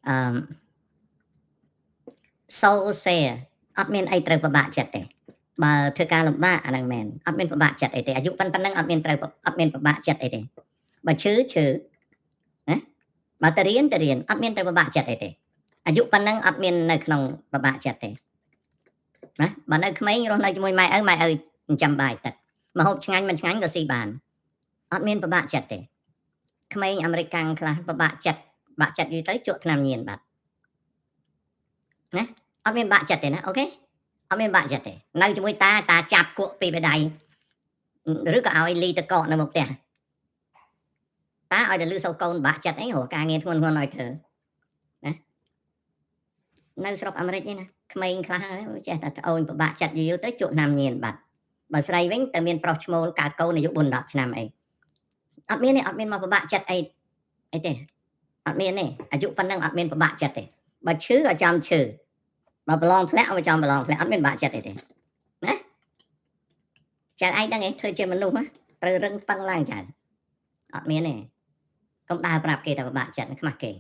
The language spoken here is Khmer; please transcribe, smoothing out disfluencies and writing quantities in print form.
អឺ soul share អត់មានអីត្រូវពិបាកចិត្តទេបើធ្វើការលំបាកអាហ្នឹងមែនអត់មានពិបាកចិត្តអីទេអាយុប៉ុណ្ណឹងអត់មានអត់មានពិបាកចិត្តអីទេបើឈឺណាបើទៅរៀនអត់មានត្រូវពិបាកចិត្តអីទេអាយុប៉ុណ្ណឹងអត់មាននៅក្នុងពិបាកចិត្តទេណាបើនៅក្មេងរស់នៅជាមួយម៉ែឪចិញ្ចឹមបាយទឹកម្ហូបឆ្ងាញ់មិនឆ្ងាញ់ក៏ស៊ីបានអត់មានពិបាកចិត្តទេក្មេងអាមេរិកកាំងខ្លះពិបាកចិត្តយូរទៅជក់ថ្នាំញៀនបាត់ណាអត់មានបាក់ចិត្តទេណាអូខេអត់មានបាក់ចិត្តទេនៅជាមួយតាចាប់គក់ពីបដៃឬក៏ឲ្យលីតកកនៅមុខផ្ទះតាឲ្យតែលឺសូរកូនបាក់ចិត្តអីរកការងារធ្ងន់ឲ្យធ្វើណានៅស្រុកអាមេរិកនេះណាក្មេងខ្លះចេះតែត្អូញពិបាកចិត្តយូរទៅជក់ថ្នាំញៀនបាត់បើស្រីវិញតែមានប្រុសឈ្មោលកើតកូនអាយុ4 10ឆ្នាំអីអត់មានទេអត់មានមកពិបាកចិត្តអីទេអត់មានទេអាយុប៉ុណ្ណឹងអត់មានពិបាកចិត្តទេបើឈឺក៏ចាំឈឺបើប្រឡងធ្លាក់ឲ្យចាំប្រឡងធ្លាក់អត់មានបាក់ចិត្តទេណាចាឯងដឹងឯងធ្វើជាមនុស្សត្រូវរឹងប៉ឹងឡើងចាអត់មានទេកុំដើរប្រាប់គេថាពិបាកចិត្តខ្មាស់គេ